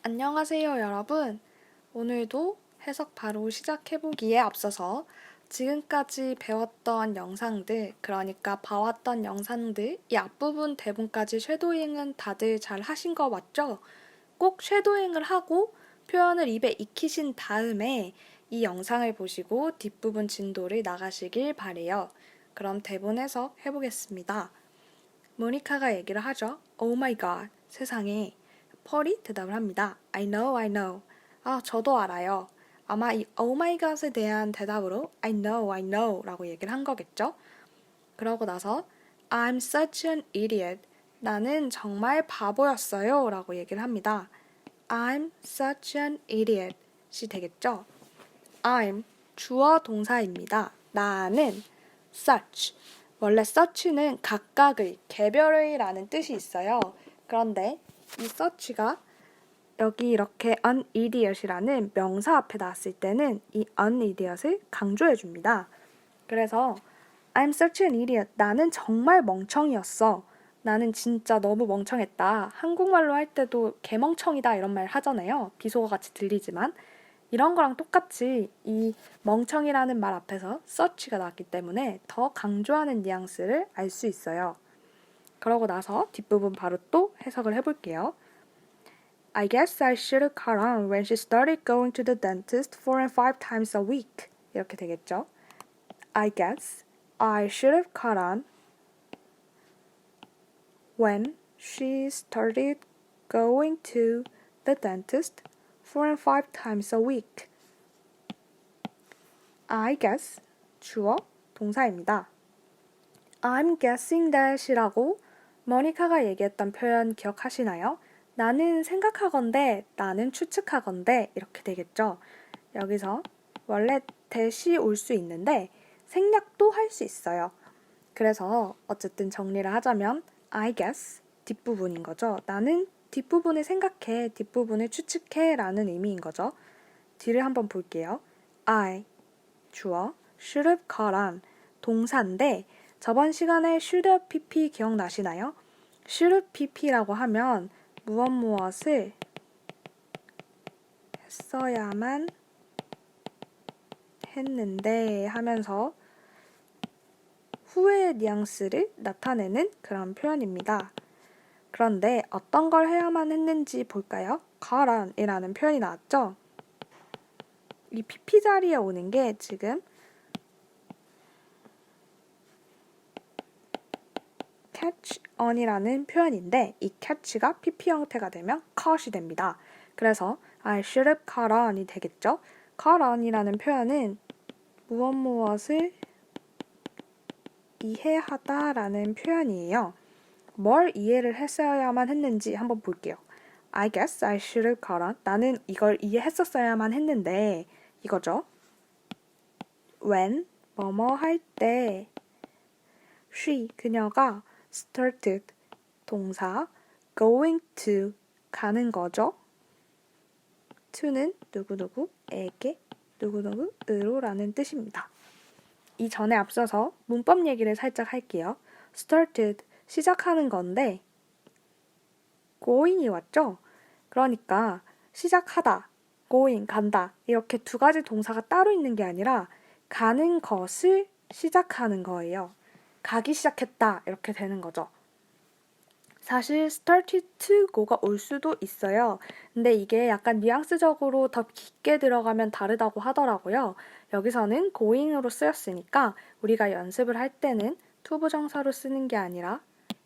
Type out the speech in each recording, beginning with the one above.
안녕하세요, 여러분. 오늘도 해석 바로 시작해보기에 앞서서 지금까지 배웠던 영상들, 그러니까 봐왔던 영상들, 이 앞부분 대본까지 쉐도잉은 다들 잘 하신 거 맞죠? 꼭 쉐도잉을 하고 표현을 입에 익히신 다음에 이 영상을 보시고 뒷부분 진도를 나가시길 바래요. 그럼 대본 해석 해보겠습니다. 모니카가 얘기를 하죠. Oh my god, 세상에. 펄이 대답을 합니다. I know, I know. 아, 저도 알아요. 아마 이 oh my god에 대한 대답으로 I know, I know 라고 얘기를 한 거겠죠? 그러고 나서 I'm such an idiot. 나는 정말 바보였어요 라고 얘기를 합니다. I'm such an idiot 이 되겠죠? I'm 주어 동사입니다. 나는 such 원래 such는 각각의, 개별의 라는 뜻이 있어요. 그런데 이 such가 여기 이렇게 an idiot이라는 명사 앞에 나왔을 때는 이 an idiot을 강조해 줍니다. 그래서 I'm such an idiot. 나는 정말 멍청이었어. 나는 진짜 너무 멍청했다. 한국말로 할 때도 개멍청이다 이런 말 하잖아요. 비속어 같이 들리지만 이런 거랑 똑같이 이 멍청이라는 말 앞에서 such가 나왔기 때문에 더 강조하는 뉘앙스를 알 수 있어요. 그러고 나서 뒷부분 바로 또 해석을 해볼게요. I guess I should have caught on when she started going to the dentist 4 and 5 times a week. 이렇게 되겠죠. I guess I should have caught on when she started going to the dentist 4 and 5 times a week. I guess 주어 동사입니다. I'm guessing that이라고 머니카가 얘기했던 표현 기억하시나요? 나는 생각하건대, 나는 추측하건대 이렇게 되겠죠. 여기서 원래 that이 올 수 있는데 생략도 할 수 있어요. 그래서 어쨌든 정리를 하자면 I guess 뒷부분인 거죠. 나는 뒷부분을 생각해, 뒷부분을 추측해 라는 의미인 거죠. 뒤를 한번 볼게요. I 주어 should have caught on 동사인데 저번 시간에 should have pp 기억나시나요? should have pp라고 하면 무엇을 했어야만 했는데 하면서 후회의 뉘앙스를 나타내는 그런 표현입니다. 그런데 어떤 걸 해야만 했는지 볼까요? caught on 이라는 표현이 나왔죠? 이 pp 자리에 오는 게 지금 catch on이라는 표현인데 이 catch가 pp 형태가 되면 caught이 됩니다. 그래서 I should have caught on이 되겠죠. caught on이라는 표현은 무엇을 이해하다라는 표현이에요. 뭘 이해를 했어야만 했는지 한번 볼게요. I guess I should have caught on. 나는 이걸 이해했었어야만 했는데 이거죠. When 뭐뭐 할 때 she 그녀가 started 동사 going to 가는 거죠. to는 누구누구에게 누구누구으로 라는 뜻입니다. 이 전에 앞서서 문법 얘기를 살짝 할게요. started 시작하는 건데 going이 왔죠. 그러니까 시작하다, going 간다 이렇게 두 가지 동사가 따로 있는 게 아니라 가는 것을 시작하는 거예요. 가기 시작했다 이렇게 되는 거죠. 사실 started to go가 올 수도 있어요. 근데 이게 약간 뉘앙스적으로 더 깊게 들어가면 다르다고 하더라고요. 여기서는 going으로 쓰였으니까 우리가 연습을 할 때는 to 부정사로 쓰는 게 아니라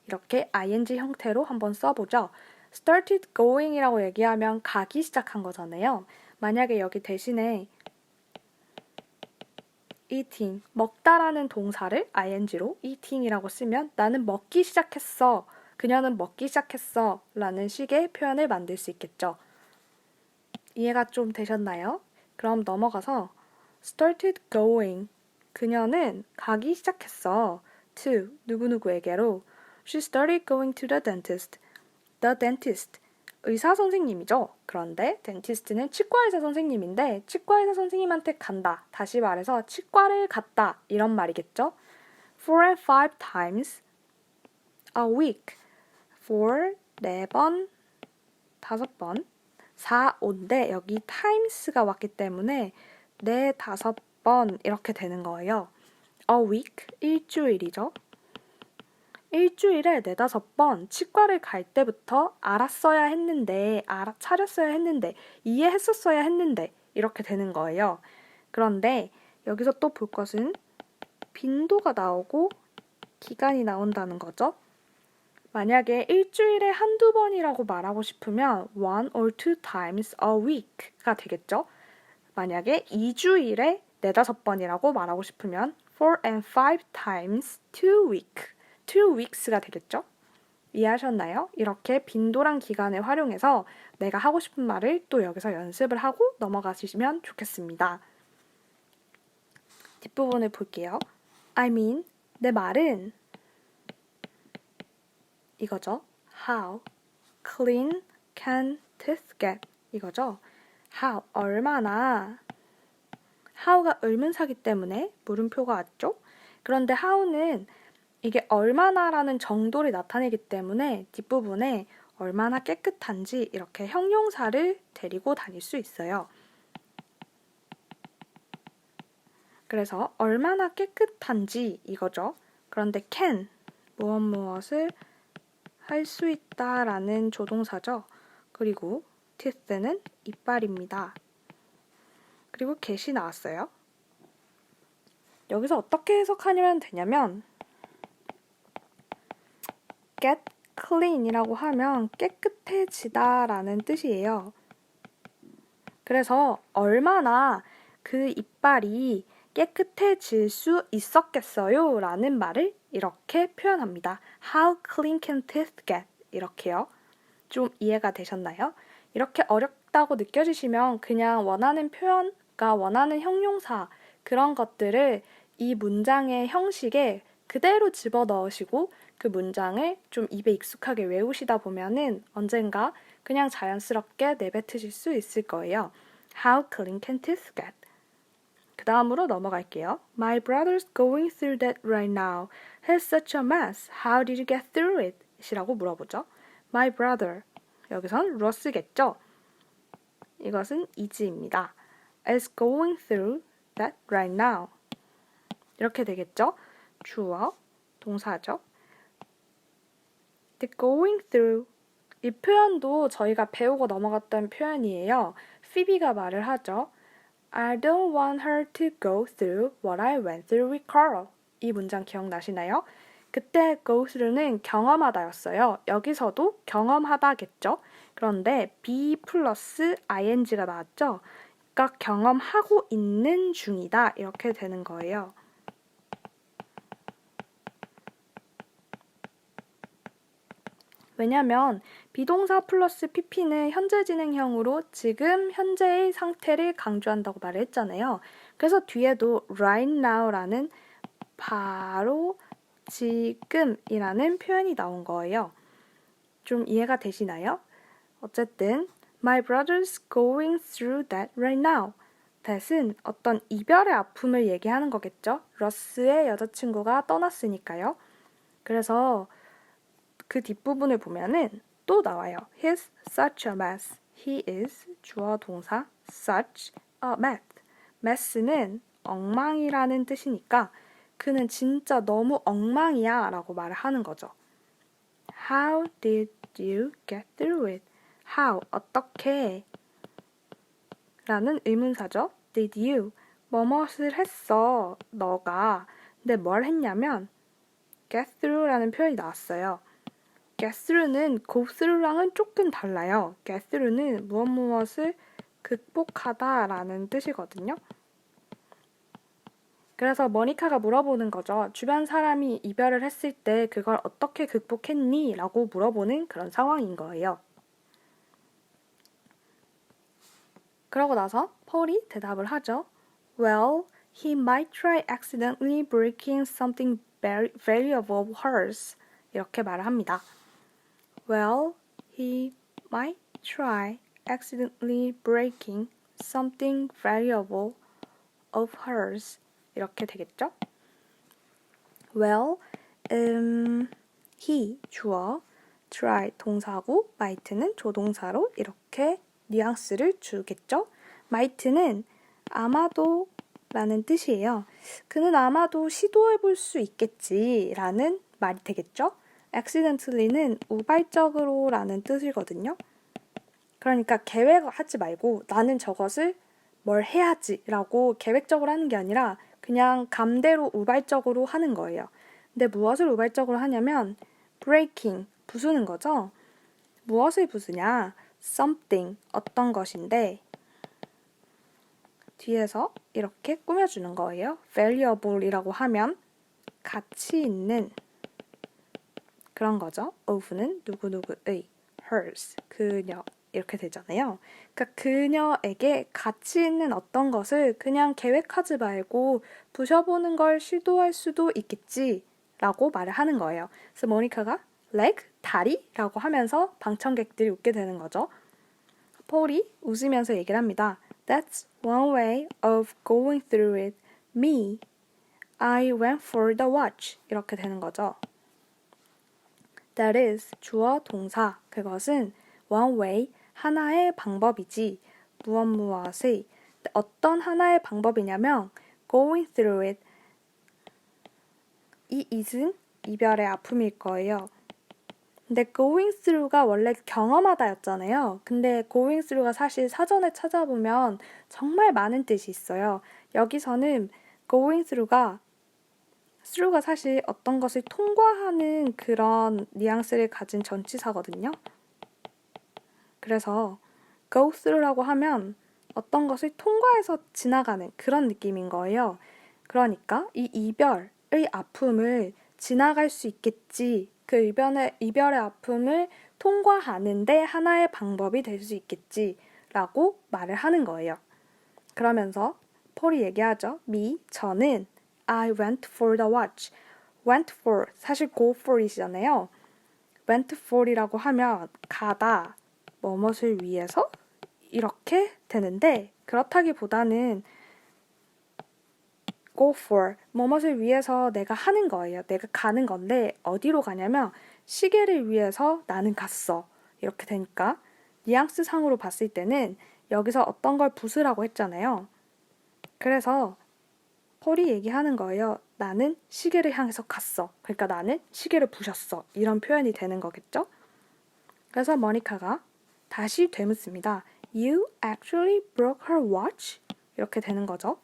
이렇게 ing 형태로 한번 써보죠. started going이라고 얘기하면 가기 시작한 거잖아요. 만약에 여기 대신에 eating, 먹다라는 동사를 ing로 eating이라고 쓰면 나는 먹기 시작했어. 그녀는 먹기 시작했어. 라는 식의 표현을 만들 수 있겠죠. 이해가 좀 되셨나요? 그럼 넘어가서 started going. 그녀는 가기 시작했어. to 누구누구에게로 She started going to the dentist. The dentist. 의사 선생님이죠. 그런데 dentist는 치과의사 선생님인데 치과의사 선생님한테 간다. 다시 말해서 치과를 갔다. 이런 말이겠죠. 4 and 5 times a week. 4, 4번, 5번. 4, 5인데 여기 times가 왔기 때문에 4, 5번 이렇게 되는 거예요. A week, 일주일이죠. 일주일에 4, 5번 치과를 갈 때부터 알았어야 했는데, 알아차렸어야 했는데, 이해했었어야 했는데 이렇게 되는 거예요. 그런데 여기서 또 볼 것은 빈도가 나오고 기간이 나온다는 거죠. 만약에 일주일에 한두 번이라고 말하고 싶으면 one or two times a week가 되겠죠. 만약에 2주일에 4, 5번이라고 말하고 싶으면 4 and 5 times 2 weeks가 되겠죠. 이해하셨나요? 이렇게 빈도랑 기간을 활용해서 내가 하고 싶은 말을 또 여기서 연습을 하고 넘어가시면 좋겠습니다. 뒷부분을 볼게요. I mean, 내 말은 이거죠. How clean can teeth get? 이거죠. How, 얼마나. how가 의문사기 때문에 물음표가 왔죠. 그런데 how는 이게 얼마나라는 정도를 나타내기 때문에 뒷부분에 얼마나 깨끗한지 이렇게 형용사를 데리고 다닐 수 있어요. 그래서 얼마나 깨끗한지 이거죠. 그런데 can, 무엇을 할 수 있다라는 조동사죠. 그리고 teeth는 이빨입니다. 그리고 get이 나왔어요. 여기서 어떻게 해석하면 되냐면 get clean이라고 하면 깨끗해지다 라는 뜻이에요. 그래서 얼마나 그 이빨이 깨끗해질 수 있었겠어요 라는 말을 이렇게 표현합니다. How clean can teeth get? 이렇게요. 좀 이해가 되셨나요? 이렇게 어렵다고 느껴지시면 그냥 원하는 표현과 원하는 형용사 그런 것들을 이 문장의 형식에 그대로 집어넣으시고 그 문장을 좀 입에 익숙하게 외우시다 보면은 언젠가 그냥 자연스럽게 내뱉으실 수 있을 거예요. How clean can teeth get? 그 다음으로 넘어갈게요. My brother's going through that right now. He's such a mess. How did you get through it? 이라고 물어보죠. My brother. 여기선 러스겠죠? 이것은 is입니다. is going through that right now. 이렇게 되겠죠? 주어, 동사죠. The going through. 이 표현도 저희가 배우고 넘어갔던 표현이에요. 피비가 말을 하죠. I don't want her to go through what I went through with Carl. 이 문장 기억나시나요? 그때 go through는 경험하다였어요. 여기서도 경험하다겠죠? 그런데 be 플러스 ing가 나왔죠? 그러니까 경험하고 있는 중이다 이렇게 되는 거예요. 왜냐면 비동사 플러스 pp는 현재 진행형으로 지금 현재의 상태를 강조한다고 말을 했잖아요. 그래서 뒤에도 right now라는 바로 지금이라는 표현이 나온 거예요. 좀 이해가 되시나요? 어쨌든 My brother's going through that right now. that은 어떤 이별의 아픔을 얘기하는 거겠죠. 러스의 여자친구가 떠났으니까요. 그래서 그 뒷부분을 보면은 또 나와요. He's such a mess. He is 주어 동사 such a mess. mess는 엉망이라는 뜻이니까 그는 진짜 너무 엉망이야 라고 말을 하는 거죠. How did you get through it? How, 어떻게? 라는 의문사죠. Did you, 뭐뭇을 했어, 너가. 근데 뭘 했냐면 get through라는 표현이 나왔어요. get through는 go through랑은 조금 달라요. get through는 무엇을 극복하다라는 뜻이거든요. 그래서 머니카가 물어보는 거죠. 주변 사람이 이별을 했을 때 그걸 어떻게 극복했니? 라고 물어보는 그런 상황인 거예요. 그러고 나서 폴이 대답을 하죠. Well, he might try accidentally breaking something valuable of hers. 이렇게 말을 합니다. Well, he might try accidentally breaking something valuable of hers. 이렇게 되겠죠? Well, he 주어, try 동사고 might는 조동사로 이렇게 뉘앙스를 주겠죠. might는 아마도 라는 뜻이에요. 그는 아마도 시도해볼 수 있겠지 라는 말이 되겠죠. accidentally는 우발적으로 라는 뜻이거든요. 그러니까 계획하지 말고 나는 저것을 뭘 해야지 라고 계획적으로 하는 게 아니라 그냥 감대로 우발적으로 하는 거예요. 근데 무엇을 우발적으로 하냐면 breaking, 부수는 거죠. 무엇을 부수냐? something, 어떤 것인데 뒤에서 이렇게 꾸며주는 거예요. valuable이라고 하면 가치 있는 그런 거죠. of는 누구누구의, hers, 그녀 이렇게 되잖아요. 그러니까 그녀에게 가치 있는 어떤 것을 그냥 계획하지 말고 부셔보는 걸 시도할 수도 있겠지 라고 말을 하는 거예요. 그래서 모니카가 leg, 다리라고 하면서 방청객들이 웃게 되는 거죠. 폴이 웃으면서 얘기를 합니다. That's one way of going through it. Me, I went for the watch. 이렇게 되는 거죠. That is, 주어, 동사. 그것은 one way, 하나의 방법이지. 무엇의, 어떤 하나의 방법이냐면 going through it. 이 it은 이별의 아픔일 거예요. 근데 going through가 원래 경험하다였잖아요. 근데 going through가 사실 사전에 찾아보면 정말 많은 뜻이 있어요. 여기서는 going through가 사실 어떤 것을 통과하는 그런 뉘앙스를 가진 전치사거든요. 그래서 go through라고 하면 어떤 것을 통과해서 지나가는 그런 느낌인 거예요. 그러니까 이 이별의 아픔을 지나갈 수 있겠지. 그 이별의 아픔을 통과하는데 하나의 방법이 될 수 있겠지 라고 말을 하는 거예요. 그러면서 폴이 얘기하죠. 저는 I went for the watch. went for, 사실 go for이잖아요. went for이라고 하면 가다, 무엇을 위해서 이렇게 되는데 그렇다기보다는 go for, 무엇을 위해서 내가 하는 거예요. 내가 가는 건데 어디로 가냐면 시계를 위해서 나는 갔어. 이렇게 되니까 뉘앙스 상으로 봤을 때는 여기서 어떤 걸 부수라고 했잖아요. 그래서 폴이 얘기하는 거예요. 나는 시계를 향해서 갔어. 그러니까 나는 시계를 부셨어. 이런 표현이 되는 거겠죠? 그래서 모니카가 다시 되묻습니다. You actually broke her watch? 이렇게 되는 거죠.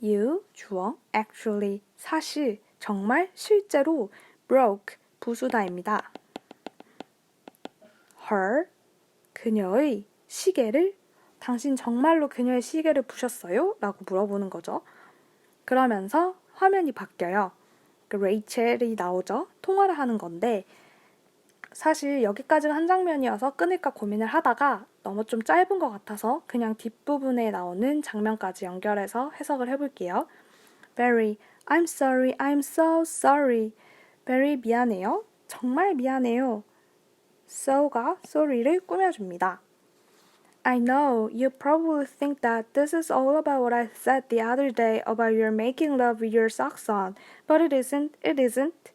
You, 주어, actually, 사실, 정말, 실제로, broke, 부수다입니다. her, 그녀의 시계를, 당신 정말로 그녀의 시계를 부셨어요? 라고 물어보는 거죠. 그러면서 화면이 바뀌어요. 레이첼이 나오죠. 통화를 하는 건데 사실 여기까지는 한 장면이어서 끊을까 고민을 하다가 너무 좀 짧은 것 같아서 그냥 뒷부분에 나오는 장면까지 연결해서 해석을 해볼게요. Barry, I'm sorry, I'm so sorry. Barry 미안해요. 정말 미안해요. so가 sorry를 꾸며줍니다. I know you probably think that this is all about what I said the other day about your making love with your socks on, but it isn't, it isn't.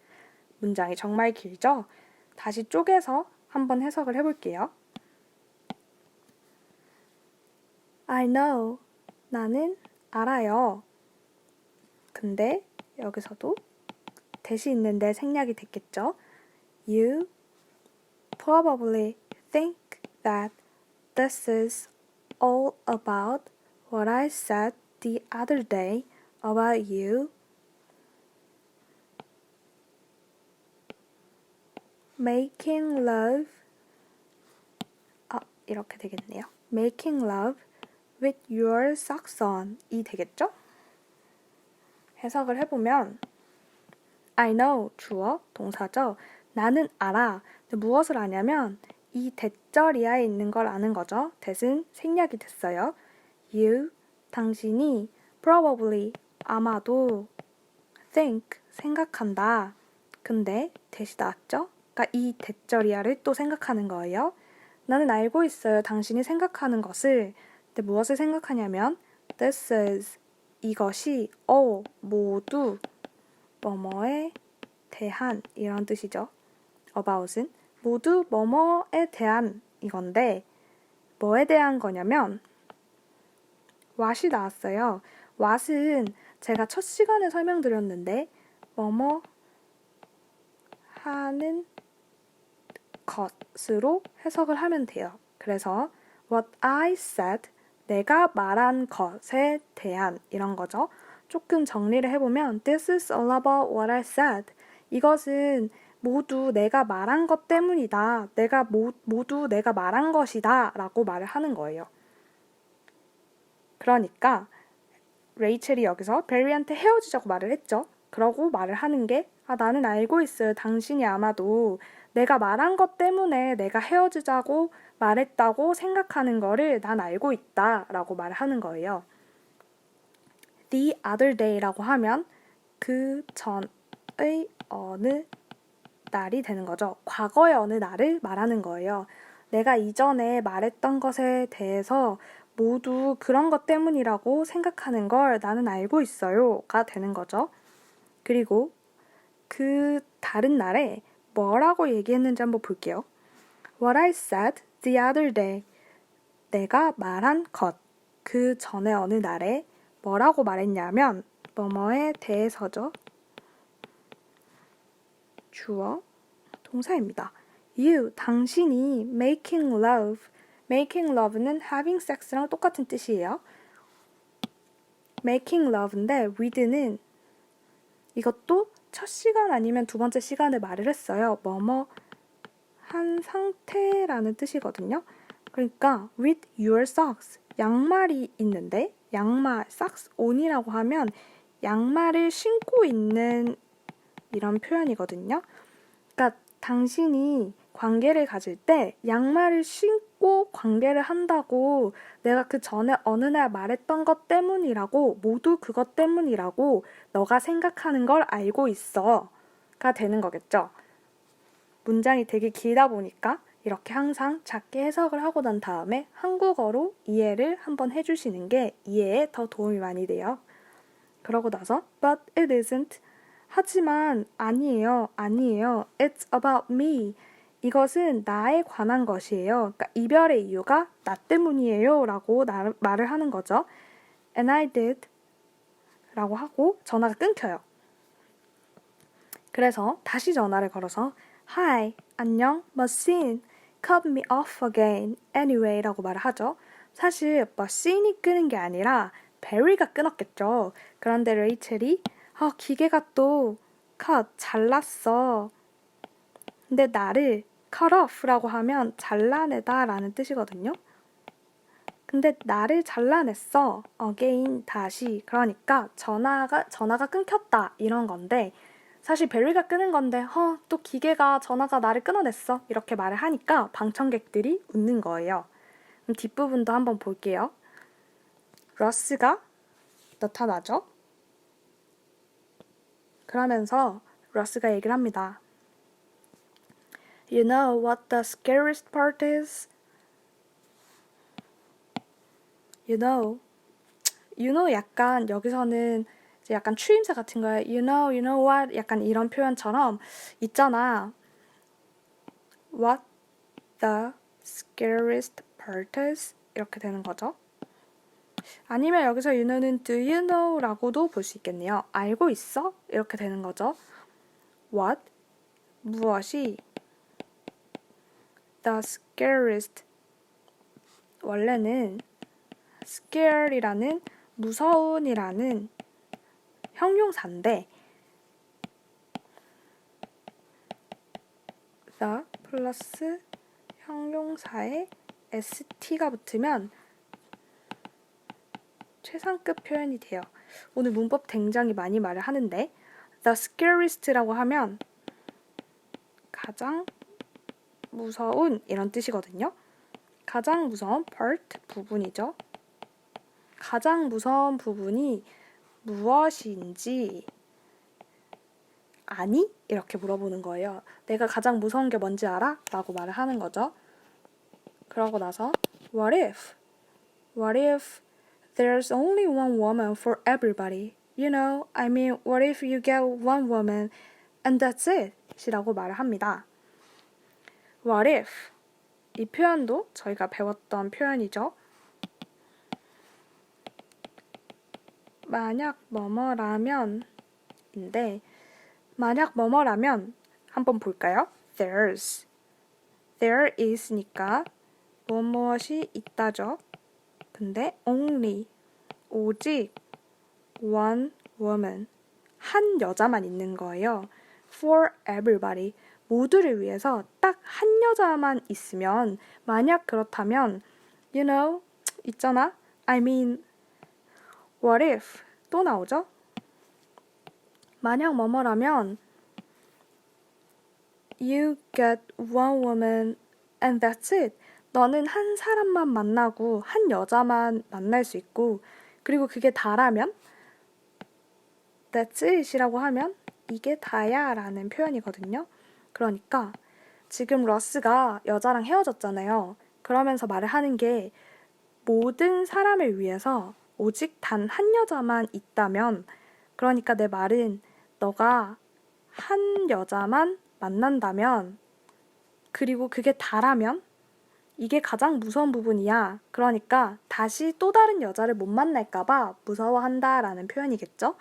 문장이 정말 길죠? 다시 쪼개서 한번 해석을 해볼게요. I know, 나는 알아요. 근데 여기서도 대시 있는데 생략이 됐겠죠? You probably think that this is all about what I said the other day about you making love 이렇게 되겠네요. making love with your socks on 이 되겠죠? 해석을 해보면 I know 주어 동사죠. 나는 알아. 무엇을 아냐면 이 대절 이하에 있는 걸 아는 거죠. that은 생략이 됐어요. You, 당신이 probably, 아마도 think, 생각한다. 근데 that이 나왔죠? 그러니까 이 대절 이하를 또 생각하는 거예요. 나는 알고 있어요. 당신이 생각하는 것을. 근데 무엇을 생각하냐면 this is, 이것이 all, 모두 뭐뭐에 대한 이런 뜻이죠. about은 모두 뭐뭐에 대한 이건데 뭐에 대한 거냐면 what이 나왔어요. what은 제가 첫 시간에 설명드렸는데 뭐뭐 하는 것으로 해석을 하면 돼요. 그래서 what I said, 내가 말한 것에 대한 이런 거죠. 조금 정리를 해보면 This is all about what I said. 이것은 모두 내가 말한 것 때문이다. 모두 내가 말한 것이다. 라고 말을 하는 거예요. 그러니까 레이첼이 여기서 베리한테 헤어지자고 말을 했죠. 그러고 말을 하는 게 나는 알고 있어요. 당신이 아마도 내가 말한 것 때문에 내가 헤어지자고 말했다고 생각하는 거를 난 알고 있다 라고 말을 하는 거예요. The other day라고 하면 그 전의 어느 날이 되는 거죠. 과거의 어느 날을 말하는 거예요. 내가 이전에 말했던 것에 대해서 모두 그런 것 때문이라고 생각하는 걸 나는 알고 있어요가 되는 거죠. 그리고 그 다른 날에 뭐라고 얘기했는지 한번 볼게요. What I said the other day. 내가 말한 것. 그 전에 어느 날에 뭐라고 말했냐면 뭐뭐에 대해서죠. 주어, 동사입니다. You, 당신이 making love. making love는 having sex랑 똑같은 뜻이에요. making love인데 with는 이것도 첫 시간 아니면 두 번째 시간에 말을 했어요. 뭐뭐 한 상태라는 뜻이거든요. 그러니까 with your socks. 양말이 있는데 양말, socks on이라고 하면 양말을 신고 있는 이런 표현이거든요. 그러니까 당신이 관계를 가질 때 양말을 신고 관계를 한다고 내가 그 전에 어느 날 말했던 것 때문이라고 모두 그것 때문이라고 너가 생각하는 걸 알고 있어가 되는 거겠죠. 문장이 되게 길다 보니까 이렇게 항상 작게 해석을 하고 난 다음에 한국어로 이해를 한번 해주시는 게 이해에 더 도움이 많이 돼요. 그러고 나서 but it isn't. 하지만 아니에요. It's about me. 이것은 나에 관한 것이에요. 그러니까 이별의 이유가 나 때문이에요 라고 말을 하는 거죠. And I did 라고 하고 전화가 끊겨요. 그래서 다시 전화를 걸어서 Hi, 안녕, machine, cut me off again, anyway 라고 말을 하죠. 사실 machine이 끄는 게 아니라 베리가 끊었겠죠. 그런데 레이첼이 기계가 또 cut, 잘랐어. 근데 나를 cut off라고 하면 잘라내다 라는 뜻이거든요. 근데 나를 잘라냈어. again, 다시. 그러니까 전화가 끊겼다 이런 건데 사실 베리가 끄는 건데 또 기계가 전화가 나를 끊어냈어. 이렇게 말을 하니까 방청객들이 웃는 거예요. 그럼 뒷부분도 한번 볼게요. 러스가 나타나죠. 그러면서 러스가 얘기를 합니다. You know what the scariest part is? You know 약간 여기서는 이제 약간 추임새 같은 거예요. You know what? 약간 이런 표현처럼 있잖아. What the scariest part is? 이렇게 되는 거죠. 아니면 여기서 you know는 do you know? 라고도 볼 수 있겠네요. 알고 있어? 이렇게 되는 거죠. What? 무엇이? The scariest. 원래는 scare이라는 무서운이라는 형용사인데 the 플러스 형용사에 st가 붙으면 최상급 표현이 돼요. 오늘 문법 굉장히 많이 말을 하는데 the scariest라고 하면 가장 무서운 이런 뜻이거든요. 가장 무서운 part 부분이죠. 가장 무서운 부분이 무엇인지 아니? 이렇게 물어보는 거예요. 내가 가장 무서운 게 뭔지 알아? 라고 말을 하는 거죠. 그러고 나서 What if there's only one woman for everybody? You know, I mean, what if you get one woman and that's it? 이라고 말을 합니다. What if? 이 표현도 저희가 배웠던 표현이죠. 만약 뭐뭐라면 인데 만약 뭐뭐라면 한번 볼까요? There is니까 무엇이 있다죠. 근데 only 오직 one woman 한 여자만 있는 거예요. For everybody 모두를 위해서 딱 한 여자만 있으면 만약 그렇다면 you know 있잖아 I mean what if 또 나오죠. 만약 뭐뭐라면 you get one woman and that's it. 너는 한 사람만 만나고 한 여자만 만날 수 있고 그리고 그게 다라면 that's it이라고 하면 이게 다야 라는 표현이거든요. 그러니까 지금 러스가 여자랑 헤어졌잖아요. 그러면서 말을 하는 게 모든 사람을 위해서 오직 단 한 여자만 있다면 그러니까 내 말은 너가 한 여자만 만난다면 그리고 그게 다라면 이게 가장 무서운 부분이야. 그러니까 다시 또 다른 여자를 못 만날까봐 무서워한다라는 표현이겠죠?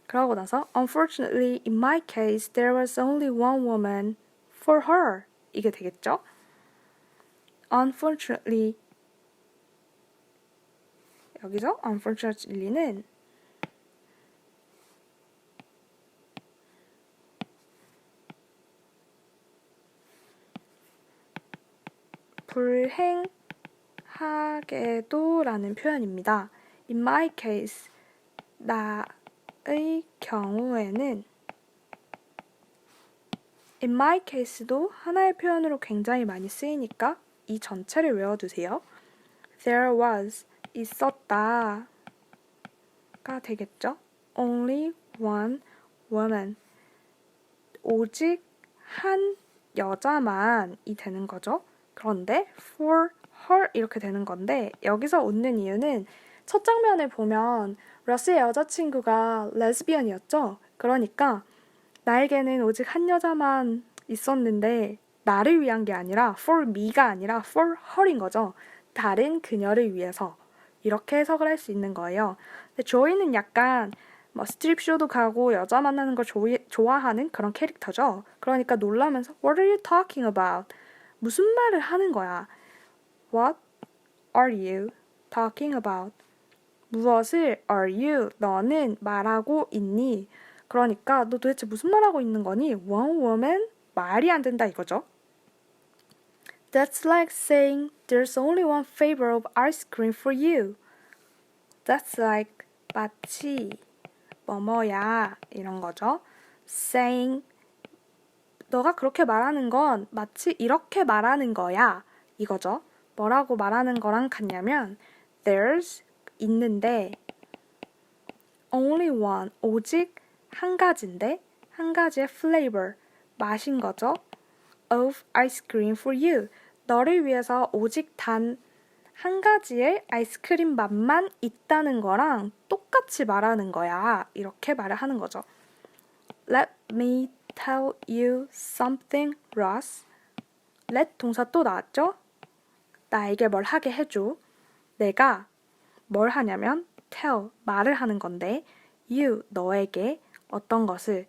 그러고 나서 Unfortunately, in my case, there was only one woman for her. 이게 되겠죠? Unfortunately 여기서 unfortunately는 불행하게도 라는 표현입니다. In my case, 나의 경우에는 in my case도 하나의 표현으로 굉장히 많이 쓰이니까 이 전체를 외워두세요. There was, 있었다 가 되겠죠. Only one woman, 오직 한 여자만이 되는 거죠. 그런데 for her 이렇게 되는 건데 여기서 웃는 이유는 첫 장면을 보면 러스의 여자친구가 레즈비언이었죠. 그러니까 나에게는 오직 한 여자만 있었는데 나를 위한 게 아니라 for me가 아니라 for her인 거죠. 다른 그녀를 위해서 이렇게 해석을 할 수 있는 거예요. 근데 조이는 약간 뭐 스트립쇼도 가고 여자 만나는 걸 좋아하는 그런 캐릭터죠. 그러니까 놀라면서 What are you talking about? 무슨 말을 하는 거야? What are you talking about? 무엇을 are you 너는 말하고 있니? 그러니까 너 도대체 무슨 말하고 있는 거니? One woman? 말이 안 된다 이거죠. That's like saying there's only one flavor of ice cream for you. That's like 마치 뭐뭐야 이런 거죠. Saying 너가 그렇게 말하는 건 마치 이렇게 말하는 거야 이거죠. 뭐라고 말하는 거랑 같냐면 There's 있는데 only one 오직 한 가지인데 한 가지의 flavor 맛인 거죠. Of ice cream for you 너를 위해서 오직 단 한 가지의 아이스크림 맛만 있다는 거랑 똑같이 말하는 거야. 이렇게 말을 하는 거죠. Let me tell you something, Ross. Let 동사 또 나왔죠? 나에게 뭘 하게 해줘. 내가 뭘 하냐면 tell, 말을 하는 건데 you, 너에게 어떤 것을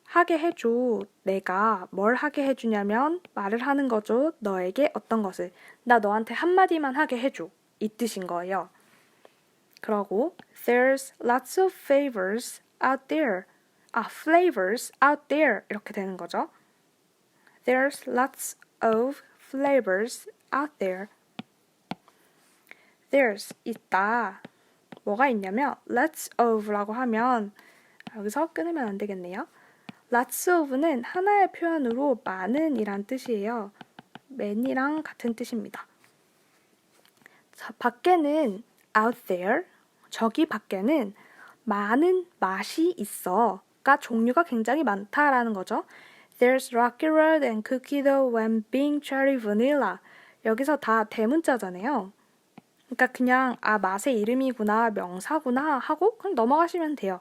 하게 해줘. 내가 뭘 하게 해주냐면 말을 하는 거죠. 너에게 어떤 것을. 나 너한테 한마디만 하게 해줘. 이 뜻인 거예요. 그러고 There's lots of flavors out there. flavors out there 이렇게 되는 거죠. There's lots of flavors out there. There's 있다. 뭐가 있냐면 lots of라고 하면 여기서 끊으면 안 되겠네요. Lots of는 하나의 표현으로 많은 이란 뜻이에요. many랑 같은 뜻입니다. 자, 밖에는 out there, 저기 밖에는 많은 맛이 있어가 종류가 굉장히 많다라는 거죠. There's Rocky Road and Cookie Dough when being cherry vanilla. 여기서 다 대문자잖아요. 그러니까 그냥 맛의 이름이구나, 명사구나 하고 그냥 넘어가시면 돼요.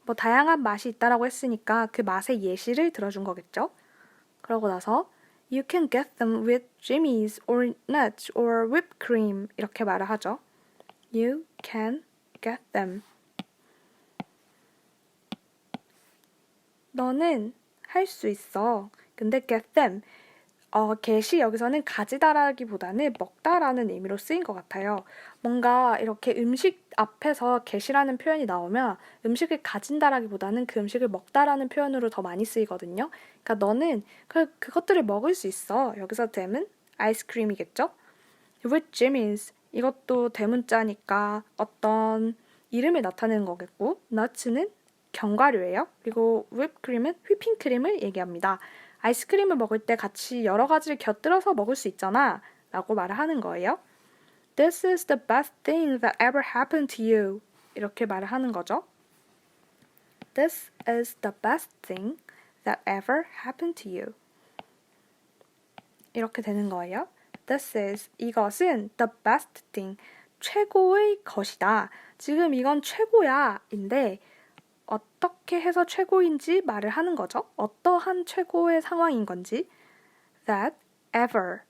뭐 다양한 맛이 있다라고 했으니까 그 맛의 예시를 들어준 거겠죠. 그러고 나서 You can get them with jimmies or nuts or whipped cream. 이렇게 말을 하죠. You can get them. 너는 할 수 있어. 근데 get them. get이 여기서는 가지다라기보다는 먹다라는 의미로 쓰인 것 같아요. 뭔가 이렇게 음식 앞에서 get이라는 표현이 나오면 음식을 가진다라기보다는 그 음식을 먹다라는 표현으로 더 많이 쓰이거든요. 그러니까 너는 그것들을 먹을 수 있어. 여기서 them은 아이스크림이겠죠? with jimmies. 이것도 대문자니까 어떤 이름을 나타내는 거겠고 nuts는 견과류예요. 그리고 whippedcream은 휘핑크림을 얘기합니다. 아이스크림을 먹을 때 같이 여러 가지를 곁들여서 먹을 수 있잖아 라고 말을 하는 거예요. This is the best thing that ever happened to you. 이렇게 말을 하는 거죠. This is the best thing that ever happened to you. 이렇게 되는 거예요. This is, 이것은 the best thing, 최고의 것이다. 지금 이건 최고야 인데 어떻게 해서 최고인지 말을 하는 거죠. 어떠한 최고의 상황인 건지. That ever.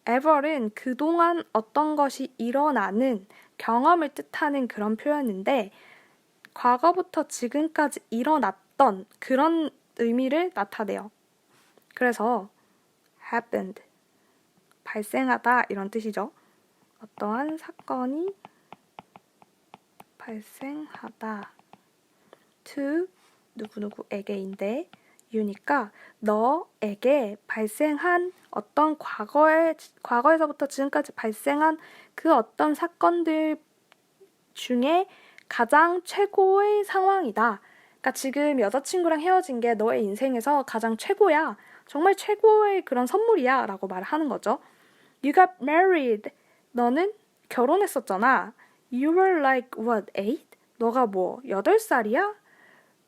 ever은 그동안 어떤 것이 일어나는 경험을 뜻하는 그런 표현인데 과거부터 지금까지 일어났던 그런 의미를 나타내요. 그래서 happened. 발생하다 이런 뜻이죠. 어떠한 사건이 발생하다. to 누구누구에게인데 you니까 너에게 발생한 어떤 과거에서부터 지금까지 발생한 그 어떤 사건들 중에 가장 최고의 상황이다. 그러니까 지금 여자친구랑 헤어진 게 너의 인생에서 가장 최고야. 정말 최고의 그런 선물이야 라고 말하는 거죠. You got married. 너는 결혼했었잖아. You were like what, 8? 너가 뭐 8살이야?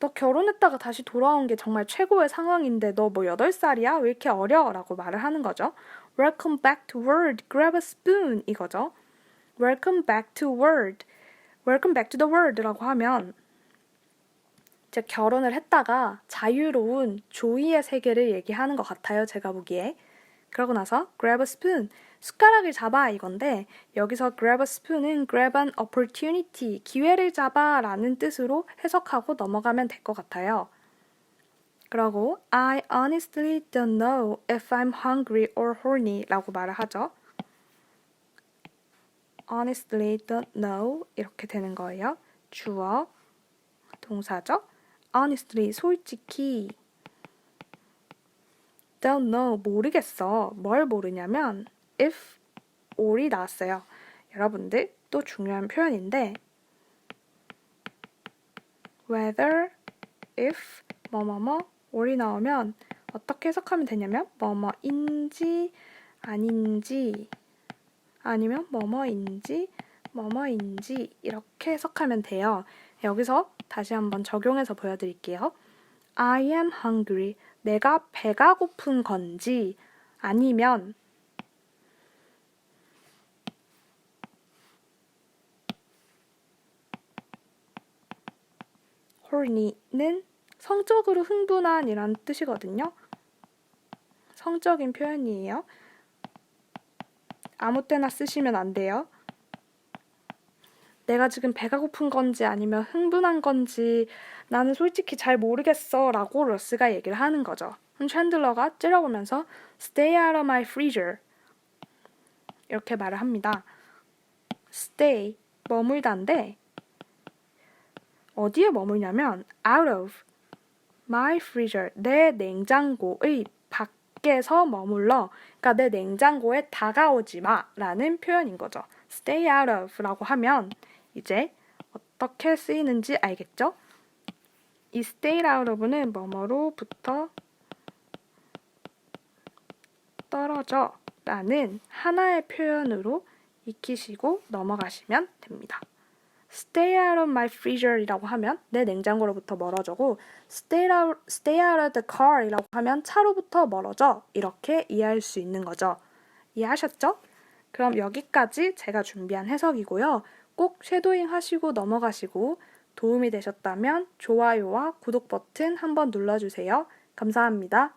너 결혼했다가 다시 돌아온 게 정말 최고의 상황인데 너 뭐 8살이야? 왜 이렇게 어려? 라고 말을 하는 거죠. Welcome back to world. Grab a spoon. 이거죠. Welcome back to world. Welcome back to the world 라고 하면 이제 결혼을 했다가 자유로운 조이의 세계를 얘기하는 것 같아요. 제가 보기에. 그러고 나서 grab a spoon. 숟가락을 잡아 이건데 여기서 grab a spoon은 grab an opportunity, 기회를 잡아 라는 뜻으로 해석하고 넘어가면 될 것 같아요. 그러고 I honestly don't know if I'm hungry or horny 라고 말을 하죠. honestly don't know 이렇게 되는 거예요. 주어, 동사죠. honestly, 솔직히 don't know, 모르겠어. 뭘 모르냐면 if, or이 나왔어요. 여러분들 또 중요한 표현인데 whether, if, 뭐뭐뭐, or이 나오면 어떻게 해석하면 되냐면 뭐뭐인지 아닌지 아니면 뭐뭐인지 이렇게 해석하면 돼요. 여기서 다시 한번 적용해서 보여드릴게요. I am hungry. 내가 배가 고픈 건지 아니면 horny는 성적으로 흥분한 이란 뜻이거든요. 성적인 표현이에요. 아무 때나 쓰시면 안 돼요. 내가 지금 배가 고픈 건지 아니면 흥분한 건지 나는 솔직히 잘 모르겠어 라고 러스가 얘기를 하는 거죠. 챈들러가 째려보면서 Stay out of my freezer 이렇게 말을 합니다. Stay, 머물다인데 어디에 머물냐면 out of my freezer, 내 냉장고의 밖에서 머물러. 그러니까 내 냉장고에 다가오지 마 라는 표현인 거죠. Stay out of 라고 하면 이제 어떻게 쓰이는지 알겠죠? 이 stay out of는 뭐뭐로부터 떨어져 라는 하나의 표현으로 익히시고 넘어가시면 됩니다. Stay out of my freezer 이라고 하면 내 냉장고로부터 멀어져고 stay out of the car 이라고 하면 차로부터 멀어져 이렇게 이해할 수 있는 거죠. 이해하셨죠? 그럼 여기까지 제가 준비한 해석이고요. 꼭 쉐도잉 하시고 넘어가시고 도움이 되셨다면 좋아요와 구독 버튼 한번 눌러주세요. 감사합니다.